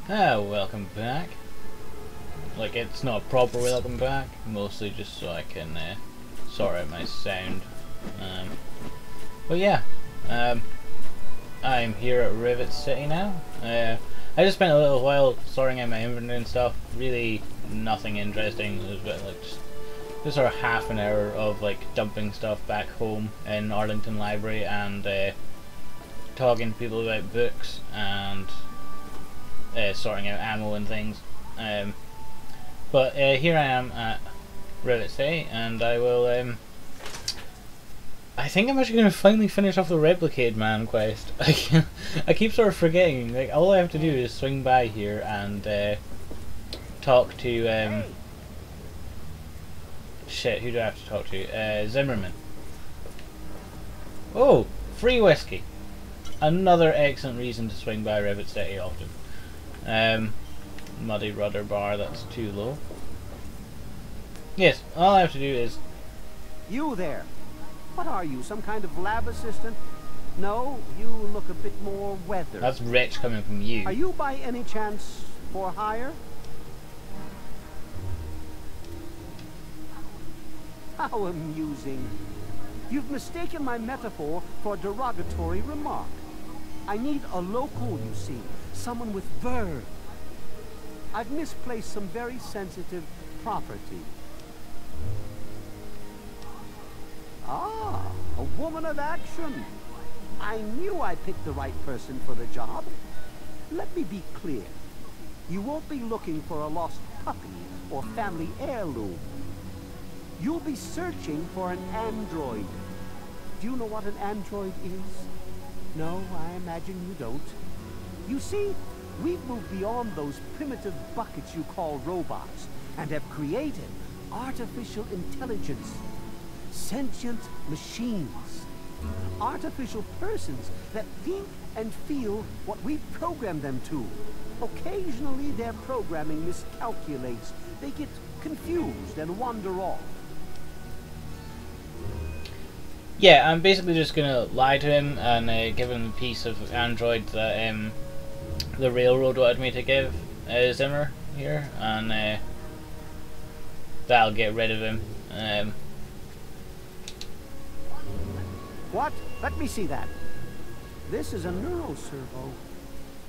Welcome back. Like, it's not a proper welcome back, mostly just so I can sort out my sound. But yeah, I'm here at Rivet City now. I just spent a little while sorting out my inventory and stuff. Really nothing interesting. It was about, like, just sort of half an hour of like dumping stuff back home in Arlington Library and talking to people about books and sorting out ammo and things. But here I am at Rivet City, and I will. I think I'm actually going to finally finish off the Replicated Man quest. I keep sort of forgetting. Like, all I have to do is swing by here and talk to. Shit, who do I have to talk to? Zimmerman. Oh, free whiskey. Another excellent reason to swing by Rivet City often. Muddy rudder bar, that's too low. Yes, all I have to do is... You there! What are you, some kind of lab assistant? No, you look a bit more weathered. That's rich coming from you. Are you by any chance for hire? How amusing. You've mistaken my metaphor for a derogatory remark. I need a local, you see. Someone with verve. I've misplaced some very sensitive property. Ah, a woman of action. I knew I picked the right person for the job. Let me be clear. You won't be looking for a lost puppy or family heirloom. You'll be searching for an android. Do you know what an android is? No, I imagine you don't. You see, we've moved beyond those primitive buckets you call robots and have created artificial intelligence, sentient machines, artificial persons that think and feel what we program them to. Occasionally their programming miscalculates. They get confused and wander off. Yeah, I'm basically just gonna lie to him and give him a piece of android that the railroad wanted me to give Zimmer here, and that'll get rid of him. What? Let me see that. This is a neuroservo,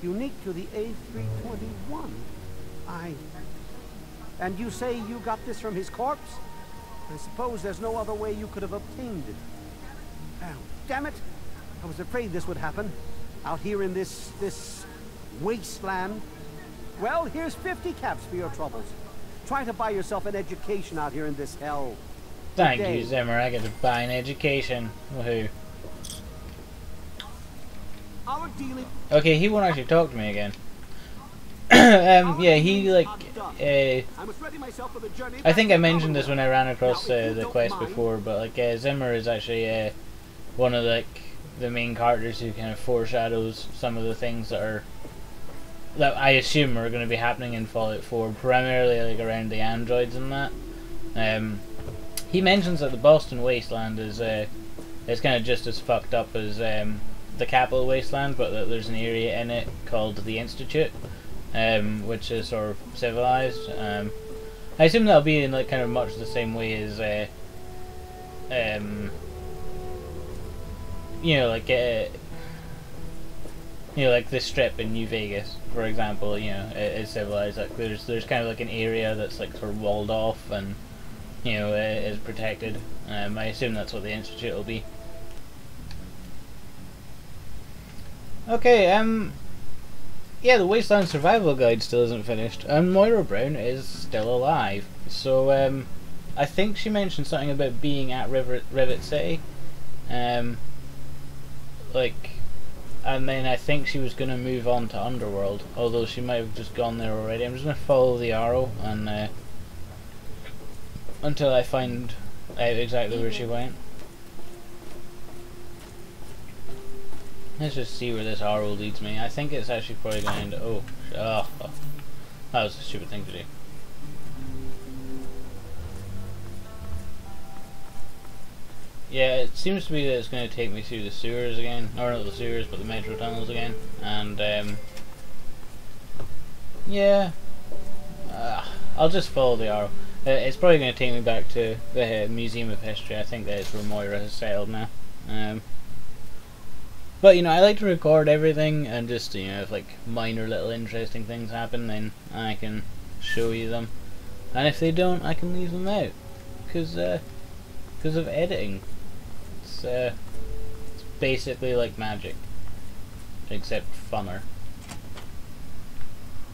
unique to the A321. And you say you got this from his corpse? I suppose there's no other way you could have obtained it. Oh, damn it! I was afraid this would happen. Out here in this wasteland. Well, here's 50 caps for your troubles. Try to buy yourself an education out here in this hell. Thank you, Zimmer. I get to buy an education. Woohoo. Our dealing. Okay, he won't actually talk to me again. Yeah, he like. I think I mentioned this when I ran across the quest before, but like Zimmer is actually one of like the main characters who kind of foreshadows some of the things that I assume are going to be happening in Fallout 4, primarily like around the androids and that. He mentions that the Boston Wasteland is kind of just as fucked up as the Capital Wasteland, but that there's an area in it called the Institute, which is sort of civilized. I assume that'll be in like kind of much the same way as like the Strip in New Vegas, for example. Is civilized. Like there's kind of like an area that's like sort of walled off and is protected. I assume that's what the Institute will be. Okay, yeah, the Wasteland Survival Guide still isn't finished, and Moira Brown is still alive. So, I think she mentioned something about being at Rivet City. And then I think she was going to move on to Underworld, although she might have just gone there already. I'm just going to follow the arrow and until I find out exactly where she went. Let's just see where this arrow leads me. I think it's actually probably going to end. Oh, that was a stupid thing to do. Yeah, it seems to be that it's going to take me through the sewers again, or not the sewers, but the metro tunnels again, and Yeah. I'll just follow the arrow. It's probably going to take me back to the Museum of History. I think that is where Moira has settled now. But you know, I like to record everything, and just, you know, if like minor little interesting things happen, then I can show you them. And if they don't, I can leave them out, because of editing. It's basically like magic, except funner.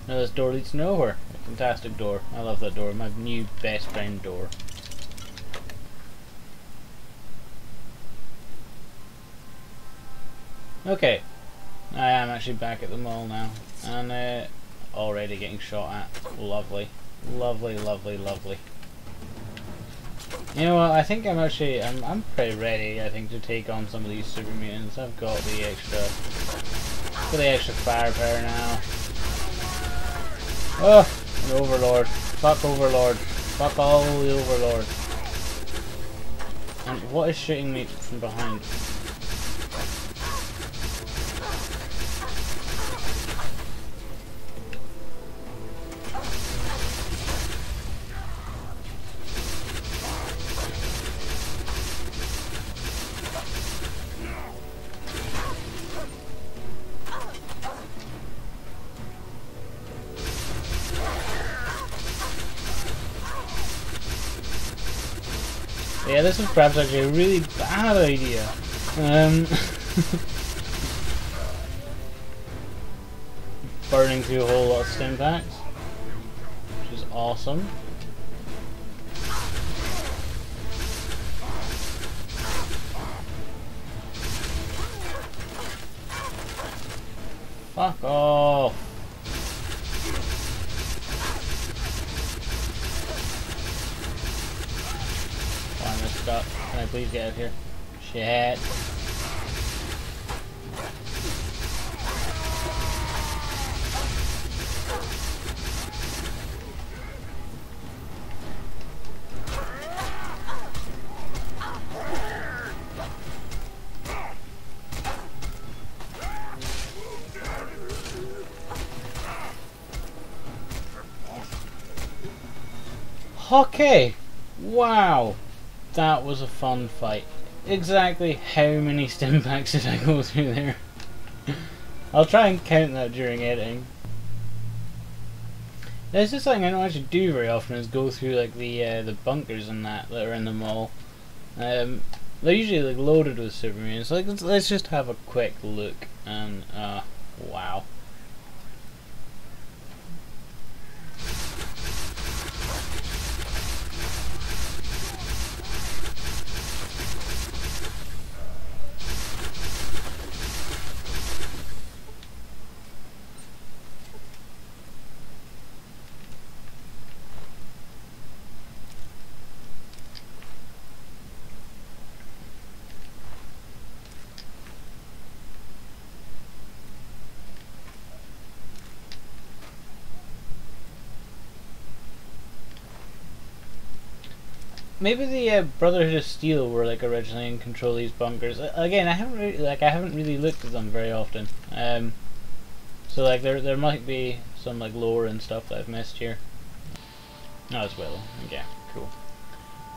Now this door leads nowhere. A fantastic door. I love that door. My new best friend door. Okay, I am actually back at the mall now, and already getting shot at. Lovely, lovely, lovely, lovely. You know what? I think I'm pretty ready. I think to take on some of these super mutants. I've got the extra firepower now. Oh, an overlord! Fuck overlord! Fuck all the overlords! And what is shooting me from behind? Yeah, this is perhaps actually a really bad idea. Burning through a whole lot of stim packs, which is awesome. Fuck off. Can I please get out of here? Shit. Okay. Wow. That was a fun fight. Exactly how many stim packs did I go through there? I'll try and count that during editing. There's just something I don't actually do very often, is go through like the bunkers and that are in the mall. They're usually like loaded with super mutants. So let's just have a quick look, and wow. Maybe the Brotherhood of Steel were like originally in control of these bunkers. Again, I haven't really looked at them very often. So like there might be some like lore and stuff that I've missed here. No, it's Willow. Yeah, cool.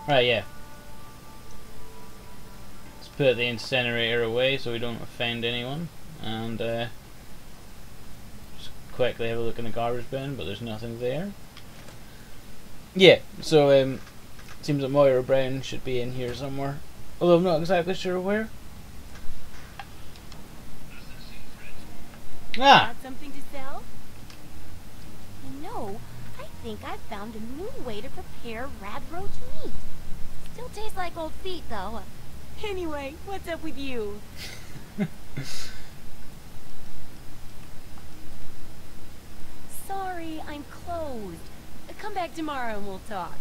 Right, yeah. Let's put the incinerator away so we don't offend anyone, and just quickly have a look in the garbage bin, but there's nothing there. Yeah, so seems that Moira Brown should be in here somewhere, although I'm not exactly sure where. Ah! Got something to sell? You know, I think I've found a new way to prepare rad roach meat. Still tastes like old feet, though. Anyway, what's up with you? Sorry, I'm closed. Come back tomorrow and we'll talk.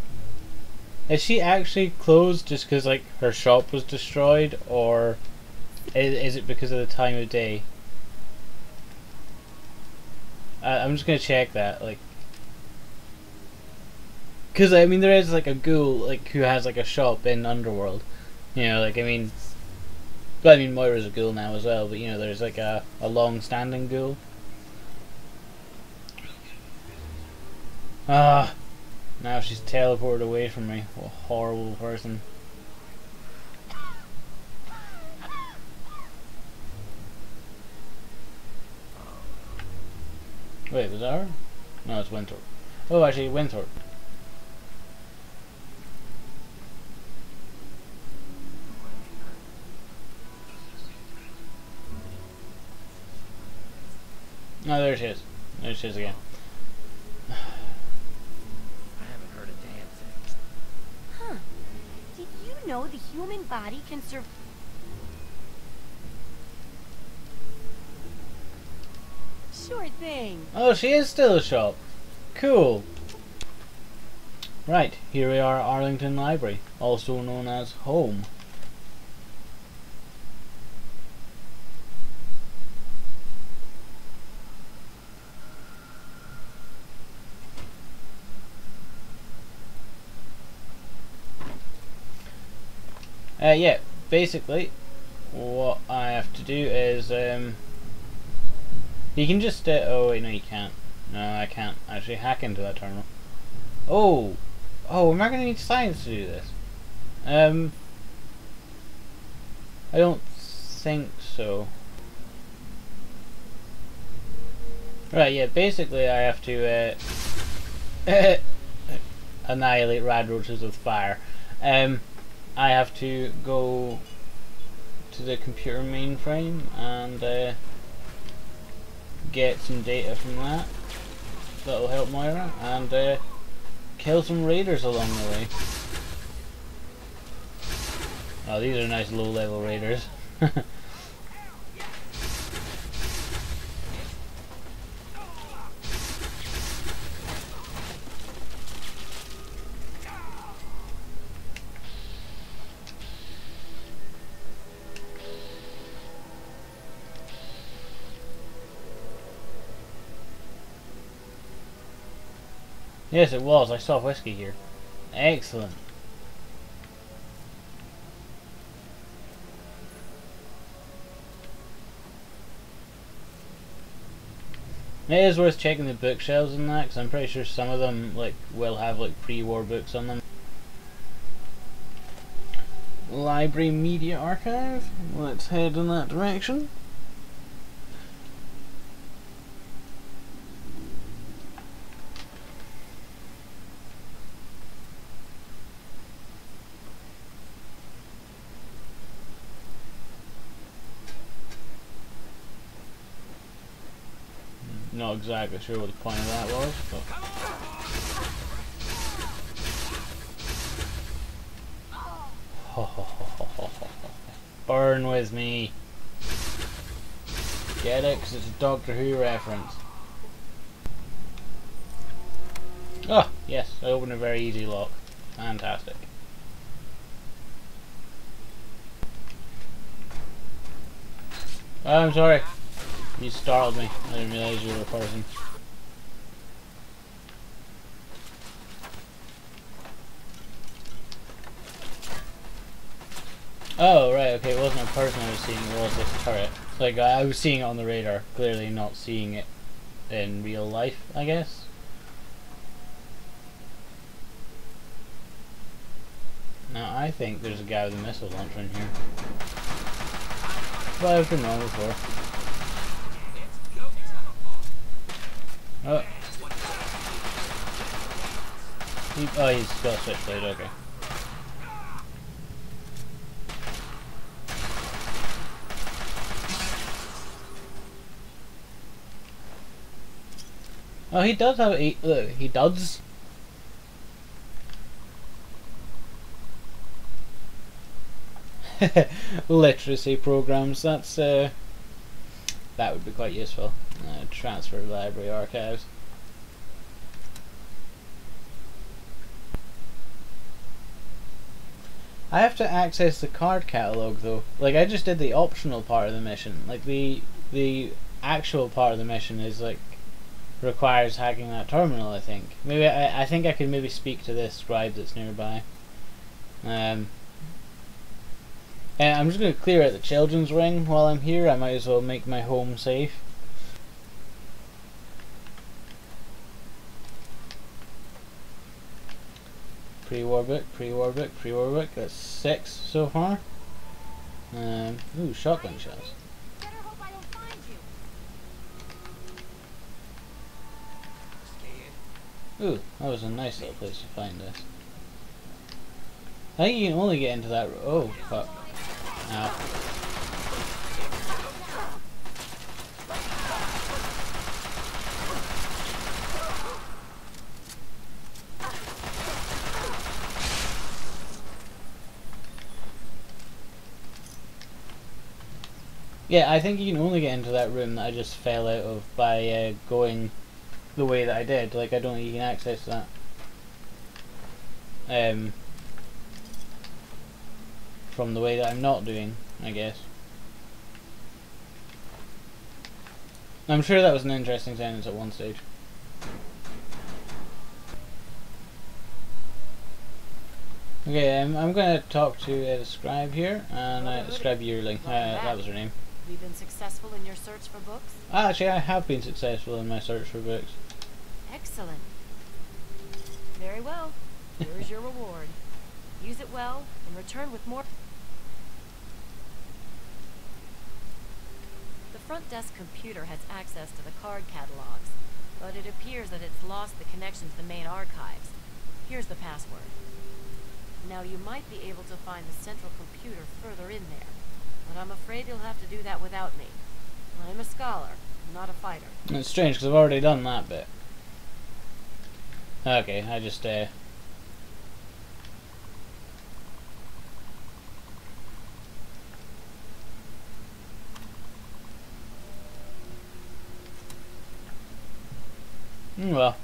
Is she actually closed just because like her shop was destroyed, or is it because of the time of day? I'm just gonna check that, like, because I mean there is like a ghoul like who has like a shop in Underworld, you know, like I mean Moira's a ghoul now as well, but you know there's like a long-standing ghoul. Ah, now she's teleported away from me. What a horrible person. Wait, was that her? No, it's Winthrop. Oh, actually, Winthrop. Oh, there she is. There she is again. I haven't heard a damn thing. Huh. Did you know the human body can survive? Sure thing. Oh, she is still a shop. Cool. Right, here we are at Arlington Library, also known as home. Yeah, basically what I have to do is you can just oh wait, no you can't. No, I can't actually hack into that terminal. Oh, am I going to need science to do this? I don't think so. Right, yeah, basically I have to annihilate rad roaches with fire. I have to go to the computer mainframe and get some data from that. That'll help Moira, and kill some raiders along the way. Oh, these are nice low-level raiders. Yes, it was. I saw whiskey here. Excellent. It is worth checking the bookshelves and that, because I'm pretty sure some of them will have pre-war books on them. Library Media Archive. Let's head in that direction. Not exactly sure what the point of that was, but burn with me. Get it? Because it's a Doctor Who reference. Oh, yes, I opened a very easy lock. Fantastic. Oh, I'm sorry. You startled me. I didn't realize you were a person. Oh, right, okay, it wasn't a person I was seeing, it was this turret. I was seeing it on the radar, clearly not seeing it in real life, I guess. Now, I think there's a guy with a missile launcher in here. But I've been wrong before. Oh. He's got a switchblade, okay. Oh, he does have a... Look, he does. Literacy programs, that's that would be quite useful. Transfer library archives. I have to access the card catalog though. I just did the optional part of the mission. The actual part of the mission is requires hacking that terminal, I think. Maybe I think I could maybe speak to this scribe that's nearby. And I'm just going to clear out the children's ring while I'm here. I might as well make my home safe. Pre-war book, pre-war book, pre-war book. That's 6 so far. Ooh, shotgun shells. Better hope I don't find you. Ooh, that was a nice little place to find this. I think you can only get into that. Oh, fuck. Ow. Yeah, I think you can only get into that room that I just fell out of by going the way that I did. Like, I don't think you can access that. From the way that I'm not doing, I guess. I'm sure that was an interesting sentence at one stage. Okay, I'm going to talk to the scribe here, and scribe yearling. That was her name. Have you been successful in your search for books? Actually, I have been successful in my search for books. Excellent. Very well. Here's your reward. Use it well, and return with more. The front desk computer has access to the card catalogs, but it appears that it's lost the connection to the main archives. Here's the password. Now you might be able to find the central computer further in there, but I'm afraid you'll have to do that without me. I'm a scholar, not a fighter. It's strange because I've already done that bit. Okay, I just well.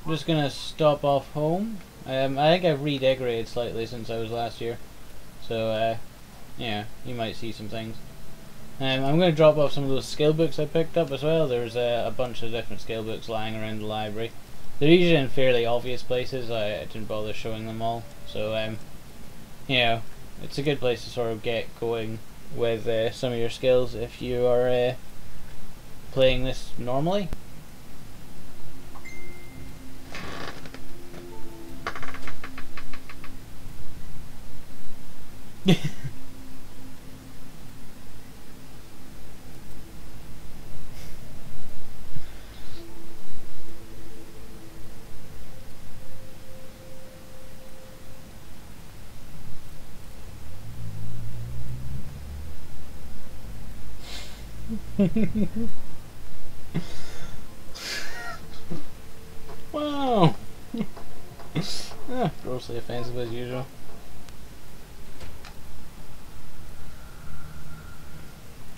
I'm just gonna stop off home. I think I've redecorated slightly since I was last year, so yeah, you might see some things. I'm gonna drop off some of those skill books I picked up as well. There's a bunch of different skill books lying around the library. They're usually in fairly obvious places. I didn't bother showing them all, so you know, it's a good place to sort of get going with some of your skills if you are playing this normally. Wow. Grossly offensive as usual.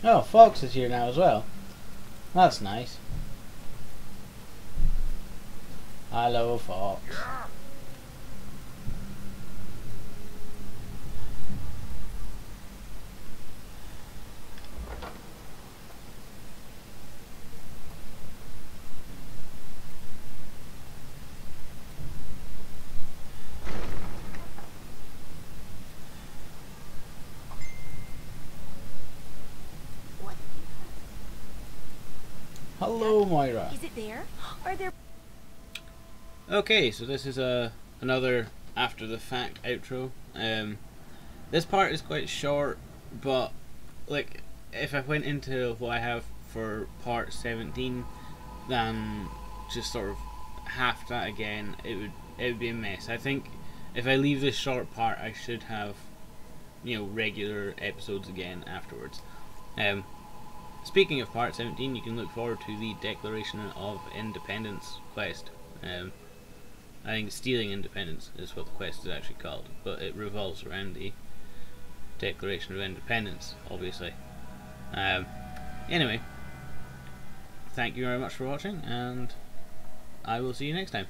Oh, Fox is here now as well. That's nice. Hello, Fox. Hello, Moira. Is it there? Are there... Okay, so this is another after the fact outro. This part is quite short, but like if I went into what I have for part 17, then just sort of half that again, it would be a mess. I think if I leave this short part, I should have, you know, regular episodes again afterwards. Speaking of part 17, you can look forward to the Declaration of Independence quest. I think Stealing Independence is what the quest is actually called, but it revolves around the Declaration of Independence, obviously. Anyway, thank you very much for watching, and I will see you next time.